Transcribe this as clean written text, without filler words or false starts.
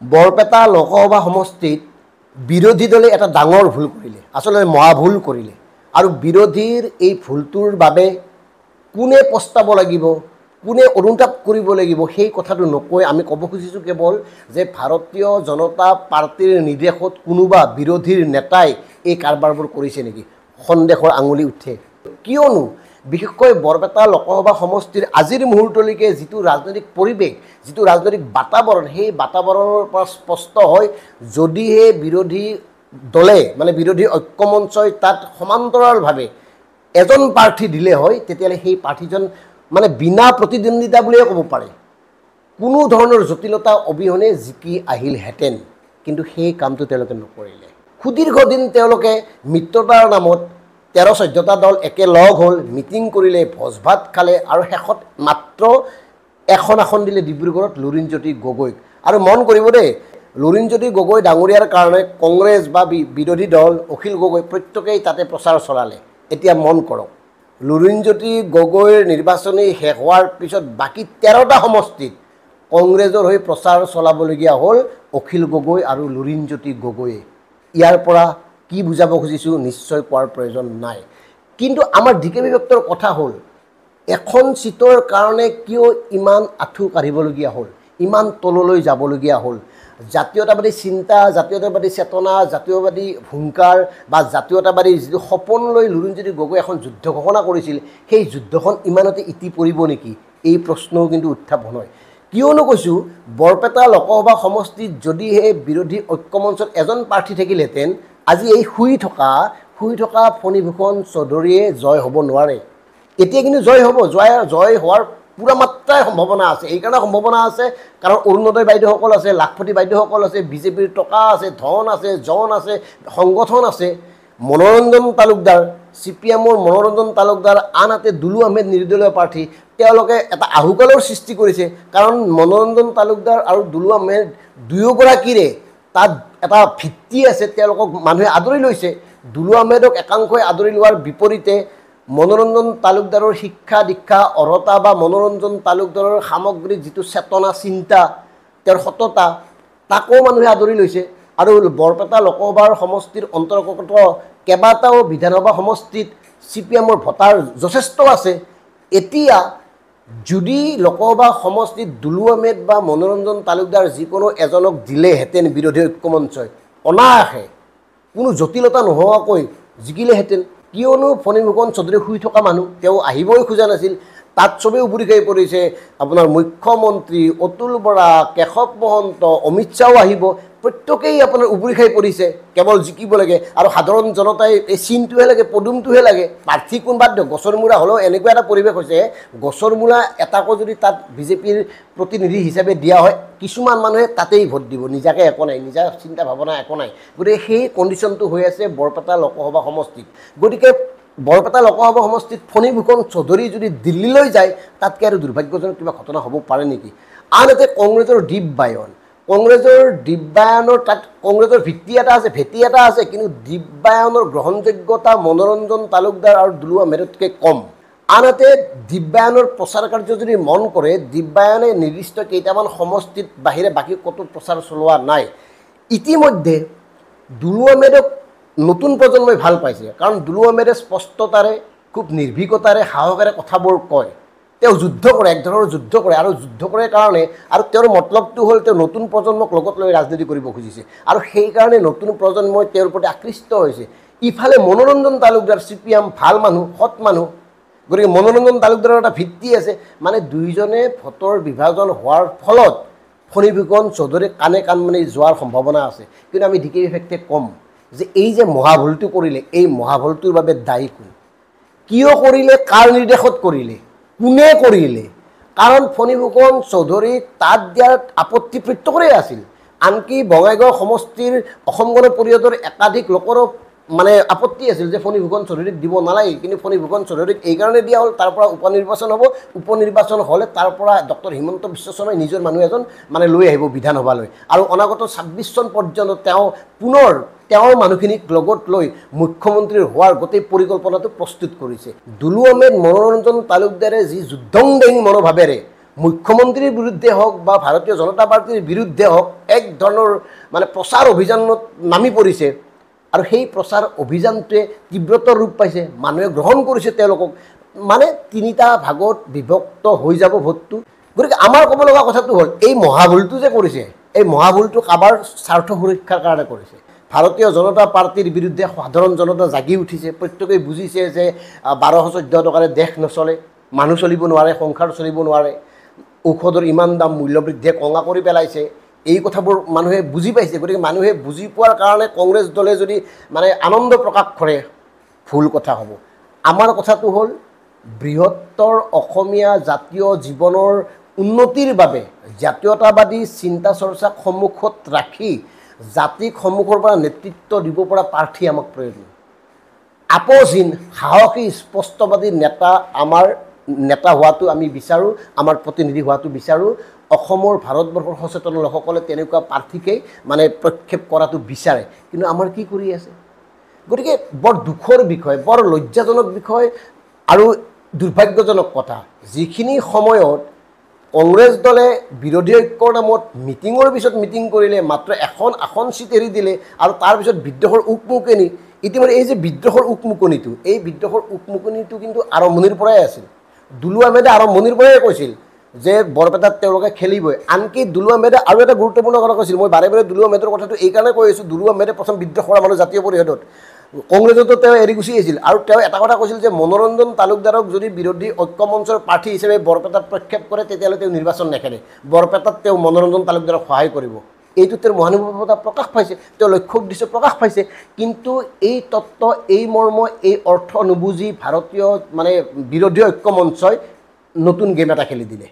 বৰপেটা লোকসভা সমষ্টিত বিৰোধী দলে এটা ডাঙৰ ভুল কৰিলে, আচলতে মহাভুল কৰিলে। আৰু বিৰোধীৰ এই ভুলটোৰ বাবে কোনে পস্তাব লাগিব, কোনে অনুতাপ কৰিব লাগিব, সেই কথাটো নকৈ আমি ক'ব খুজিছোঁ কেৱল যে ভাৰতীয় জনতা পাৰ্টীৰ নিৰ্দেশত কোনোবা বিৰোধীৰ নেতাই এই কাৰবাৰবোৰ কৰিছে নেকি, সন্দেহৰ আঙুলি উঠে। কিয়নো বিশেষকৈ বৰপেটা লোকসভা সমষ্টিৰ আজিৰ মুহূৰ্তলৈকে যিটো ৰাজনৈতিক পৰিৱেশ, যিটো ৰাজনৈতিক বাতাবৰণ, সেই বাতাবৰণৰ পৰা স্পষ্ট হয় যদিহে বিৰোধী দলে মানে বিৰোধী ঐক্যমঞ্চই তাত সমান্তৰালভাৱে এজন প্ৰাৰ্থী দিলে হয়, তেতিয়াহ'লে সেই প্ৰাৰ্থীজন মানে বিনা প্ৰতিদ্বন্দ্বিতা বুলিয়ে ক'ব পাৰে, কোনো ধৰণৰ জটিলতা অবিহনে জিকি আহিলহেঁতেন। কিন্তু সেই কামটো তেওঁলোকে নকৰিলে। সুদীৰ্ঘদিন তেওঁলোকে মিত্ৰতাৰ নামত 13-14টা দল একেলগ হ'ল, মিটিং কৰিলে, ভোজ ভাত খালে আৰু শেষত মাত্ৰ এখন আসন দিলে ডিব্ৰুগড়ত লুৰিণজ্যোতি গগৈক। আৰু মন কৰিব দেই, লুৰিণজ্যোতি গগৈ ডাঙৰীয়াৰ কাৰণে কংগ্ৰেছ বা বিৰোধী দল অখিল গগৈ প্ৰত্যেকেই তাতে প্ৰচাৰ চলালে। এতিয়া মন কৰক, লুৰিণজ্যোতি গগৈৰ নিৰ্বাচনী শেষ হোৱাৰ পিছত বাকী 13টা সমষ্টিত কংগ্ৰেছৰ হৈ প্ৰচাৰ চলাবলগীয়া হ'ল অখিল গগৈ আৰু লুৰিণজ্যোতি গগৈয়ে। ইয়াৰ পৰা কি বুজাব খুজিছোঁ নিশ্চয় কোৱাৰ প্ৰয়োজন নাই। কিন্তু আমাৰ ডিকে বিভক্তৰ কথা হ'ল, এখন চিটৰ কাৰণে কিয় ইমান আঁঠু কাঢ়িবলগীয়া হ'ল, ইমান তললৈ যাবলগীয়া হ'ল? জাতীয়তাবাদী চিন্তা, জাতীয়তাবাদী চেতনা, জাতীয়বাদী হুংকাৰ বা জাতীয়তাবাদী যিটো সপোন লৈ লুৰিণজ্যোতি গগৈ এখন যুদ্ধ ঘোষণা কৰিছিল, সেই যুদ্ধখন ইমানতে ইতি পৰিব নেকি, এই প্ৰশ্নও কিন্তু উত্থাপন হয়। কিয়নো কৈছোঁ, বৰপেটা লোকসভা সমষ্টিত যদিহে বিৰোধী ঐক্যমঞ্চত এজন প্ৰাৰ্থী থাকিলহেঁতেন, আজি এই শুই থকা ফণীভূষণ চৌধুৰীয়ে জয় হ'ব নোৱাৰে। এতিয়া কিন্তু জয় হ'ব, জয় হোৱাৰ পূৰা মাত্ৰাই সম্ভাৱনা আছে। এইকাৰণে সম্ভাৱনা আছে কাৰণ অৰুণোদয় বাইদেউসকল আছে, লাখপতি বাইদেউসকল আছে, বিজেপিৰ টকা আছে, ধন আছে, জন আছে, সংগঠন আছে। মনোৰঞ্জন তালুকদাৰ, CPMৰ মনোৰঞ্জন তালুকদাৰ, আনহাতে দুলু আহমেদ নিৰ্দলীয় প্ৰাৰ্থী, তেওঁলোকে এটা আহুকালৰ সৃষ্টি কৰিছে। কাৰণ মনোৰঞ্জন তালুকদাৰ আৰু দুলু আহমেদ দুয়োগৰাকীৰে তাত এটা ভিত্তি আছে, তেওঁলোকক মানুহে আদৰি লৈছে। দুলু আহমেদক একাংশই আদৰি লোৱাৰ বিপৰীতে মনোৰঞ্জন তালুকদাৰৰ শিক্ষা দীক্ষা অৰ্হতা বা মনোৰঞ্জন তালুকদাৰৰ সামগ্ৰিক যিটো চেতনা চিন্তা, তেওঁৰ সততা, তাকো মানুহে আদৰি লৈছে। আৰু বৰপেটা লোকসভাৰ সমষ্টিৰ অন্তৰ্গত কেইবাটাও বিধানসভা সমষ্টিত CPMৰ ভোটাৰ যথেষ্ট আছে। এতিয়া যদি লোকসভা সমষ্টিত দুলু আহমেদ বা মনোৰঞ্জন তালুকদাৰ যিকোনো এজনক দিলেহেঁতেন বিৰোধী ঐক্যমঞ্চই, অনায়াসে কোনো জটিলতা নোহোৱাকৈ জিকিলেহেঁতেন। কিয়নো ফণীভূষণ চৌধুৰী শুই থকা মানুহ, তেওঁ আহিবই খোজা নাছিল। তাত চবেই উবুৰি খাই পৰিছে, আপোনাৰ মুখ্যমন্ত্ৰী অতুল বৰা, কেশৱ মহন্ত, অমিত শ্বাহও আহিব, প্ৰত্যেকেই আপোনাৰ উবুৰি খাই পৰিছে, কেৱল জিকিব লাগে। আৰু সাধাৰণ জনতাই এই চিনটোহে লাগে, পদুমটোহে লাগে, প্ৰাৰ্থী কোন বাদ দিয়ক। গছৰ মূৰা হ'লেও এনেকুৱা এটা পৰিৱেশ হৈছে, গছৰ মূৰা এটাকো যদি তাত বিজেপিৰ প্ৰতিনিধি হিচাপে দিয়া হয়, কিছুমান মানুহে তাতেই ভোট দিব, নিজাকৈ একো নাই, নিজা চিন্তা ভাৱনা একো নাই। গতিকে সেই কণ্ডিশ্যনটো হৈ আছে বৰপেটা লোকসভা সমষ্টিত। গতিকে বৰপেটা লোকসভা সমষ্টিত ফণীভূষণ চৌধুৰী যদি দিল্লীলৈ যায়, তাতকৈ আৰু দুৰ্ভাগ্যজনক কিবা ঘটনা হ'ব পাৰে নেকি? আনহাতে কংগ্ৰেছৰ দীপবায়ন, তাত কংগ্ৰেছৰ ভেটি এটা আছে, কিন্তু দীপবায়নৰ গ্ৰহণযোগ্যতা মনোৰঞ্জন তালুকদাৰ আৰু দুলু আহমেদতকৈ কম। আনহাতে দীপবায়নৰ প্ৰচাৰ কাৰ্য যদি মন কৰে, দীপবায়নে নিৰ্দিষ্ট কেইটামান সমষ্টিত বাহিৰে বাকী ক'তো প্ৰচাৰ চলোৱা নাই। ইতিমধ্যে দুলু আহমেদক নতুন প্ৰজন্মই ভাল পাইছে, কাৰণ দুলু আহমেদে স্পষ্টতাৰে, খুব নিৰ্ভীকতাৰে, সাহসেৰে কথাবোৰ কয়। তেওঁ যুদ্ধ কৰে, এক ধৰণৰ যুদ্ধ কৰে, আৰু যুদ্ধ কৰে কাৰণে, আৰু তেওঁৰ মতলবটো হ'ল তেওঁ নতুন প্ৰজন্মক লগত লৈ ৰাজনীতি কৰিব খুজিছে, আৰু সেইকাৰণে নতুন প্ৰজন্মই তেওঁৰ প্ৰতি আকৃষ্ট হৈছে। ইফালে মনোৰঞ্জন তালুকদাৰ CPM ভাল মানুহ, সৎ মানুহ, গতিকে মনোৰঞ্জন তালুকদাৰৰ এটা ভিত্তি আছে। মানে দুইজনে ভোটৰ বিভাজন হোৱাৰ ফলত ফণীভূষণ চৌধুৰী কাণে কাণ মানি যোৱাৰ সম্ভাৱনা আছে। কিন্তু আমি ডিকে বিভক্তে ক'ম যে এই যে মহাভুলটো কৰিলে, এই মহাভুলটোৰ বাবে দায়ী কোন, কিয় কৰিলে, কাৰ নিৰ্দেশত কৰিলে, কোনে কৰিলে? কাৰণ ফণীভূষণ চৌধুৰীক তাত দিয়াত আপত্তি প্ৰত্যেকৰে আছিল। আনকি বঙাইগাঁও সমষ্টিৰ অসম গণ পৰিষদৰ একাধিক লোকৰো মানে আপত্তি আছিল যে ফণীভূষণ চৌধুৰীক দিব নালাগে, কিন্তু ফণীভূষণ চৌধুৰীক এইকাৰণে দিয়া হ'ল, তাৰ পৰা উপনিৰ্বাচন হ'ব, উপনিৰ্বাচন হ'লে তাৰ পৰা ডক্টৰ হিমন্ত বিশ্ব শৰ্মাই নিজৰ মানুহ এজন মানে লৈ আহিব বিধানসভালৈ, আৰু অনাগত 26 চন পৰ্যন্ত তেওঁ পুনৰ তেওঁৰ মানুহখিনিক লগত লৈ মুখ্যমন্ত্ৰীৰ হোৱাৰ গোটেই পৰিকল্পনাটো প্ৰস্তুত কৰিছে। দুলু আহমেদ, মনোৰঞ্জন তালুকদাৰে যি যুদ্ধংদেহী মনোভাৱেৰে মুখ্যমন্ত্ৰীৰ বিৰুদ্ধে হওক বা ভাৰতীয় জনতা পাৰ্টীৰ বিৰুদ্ধে হওক এক ধৰণৰ মানে প্ৰচাৰ অভিযানত নামি পৰিছে আৰু সেই প্ৰচাৰ অভিযানটোৱে তীব্ৰতৰ ৰূপ পাইছে মানুহে গ্ৰহণ কৰিছে তেওঁলোকক মানে তিনিটা ভাগত বিভক্ত হৈ যাব ভোটটো গতিকে আমাৰ ক'ব লগা কথাটো হ'ল এই মহাভুলটো যে কৰিছে এই মহাভুলটো কাবাৰ স্বাৰ্থ সুৰক্ষাৰ কাৰণে কৰিছে ভাৰতীয় জনতা পাৰ্টীৰ বিৰুদ্ধে সাধাৰণ জনতা জাগি উঠিছে প্ৰত্যেকেই বুজিছে যে 1214 টকাৰে দেশ নচলে মানুহ চলিব নোৱাৰে সংসাৰ চলিব নোৱাৰে ঔষধৰ ইমান দাম মূল্যবৃদ্ধিয়ে কঙা কৰি পেলাইছে এই কথাবোৰ মানুহে বুজি পাইছে গতিকে মানুহে বুজি পোৱাৰ কাৰণে কংগ্ৰেছ দলে যদি মানে আনন্দ প্ৰকাশ কৰে ভুল কথা হ'ব আমাৰ কথাটো হ'ল বৃহত্তৰ অসমীয়া জাতীয় জীৱনৰ উন্নতিৰ বাবে জাতীয়তাবাদী চিন্তা চৰ্চাক সন্মুখত ৰাখি জাতিক সন্মুখৰ পৰা নেতৃত্ব দিব পৰা প্ৰাৰ্থী আমাক প্ৰয়োজন আপোচহীন সাহসী স্পষ্টবাদী নেতা আমাৰ নেতা হোৱাটো আমি বিচাৰোঁ আমাৰ প্ৰতিনিধি হোৱাটো বিচাৰোঁ অসমৰ ভাৰতবৰ্ষৰ সচেতন লোকসকলে তেনেকুৱা প্ৰাৰ্থীকেই মানে প্ৰক্ষেপ কৰাটো বিচাৰে কিন্তু আমাৰ কি কৰি আছে গতিকে বৰ দুখৰ বিষয় বৰ লজ্জাজনক বিষয় আৰু দুৰ্ভাগ্যজনক কথা যিখিনি সময়ত কংগ্ৰেছ দলে বিৰোধী ঐক্যৰ নামত মিটিঙৰ পিছত মিটিং কৰিলে মাত্ৰ এখন আসন চিট এৰি দিলে আৰু তাৰপিছত বিদ্ৰোহৰ উকমুকনি ইতিমধ্যে এই যে বিদ্ৰোহৰ উকমুকনিটো এই বিদ্ৰোহৰ উকমুকনিটো কিন্তু আৰম্ভণিৰ পৰাই আছিল দুলু আহমেদে আৰম্ভণিৰ পৰাই কৈছিল যে বৰপেটাত তেওঁলোকে খেলিবই আনকি দুলু আহমেদে আৰু এটা গুৰুত্বপূৰ্ণ কথা কৈছিল মই বাৰে বাৰে দুলু আহমেদৰ কথাটো এইকাৰণে কৈ আছোঁ দুলু আহমেদে প্ৰথম বিদ্ৰোহ কৰা মানুহ জাতীয় পৰিষদত কংগ্ৰেছতো তেওঁ এৰি গুচি আহিছিল আৰু তেওঁ এটা কথা কৈছিল যে মনোৰঞ্জন তালুকদাৰক যদি বিৰোধী ঐক্য মঞ্চৰ প্ৰাৰ্থী হিচাপে বৰপেটাত প্ৰক্ষেপ কৰে তেতিয়াহ'লে তেওঁ নিৰ্বাচন নেখেলে বৰপেটাত তেওঁ মনোৰঞ্জন তালুকদাৰক সহায় কৰিব এইটো তেওঁৰ মহানুভৱতা প্ৰকাশ পাইছে তেওঁ লক্ষ্য উদ্দেশ্য প্ৰকাশ পাইছে কিন্তু এই তত্ত্ব এই মৰ্ম এই অৰ্থ নুবুজি ভাৰতীয় মানে বিৰোধী ঐক্য মঞ্চই নতুন গেম এটা খেলি দিলে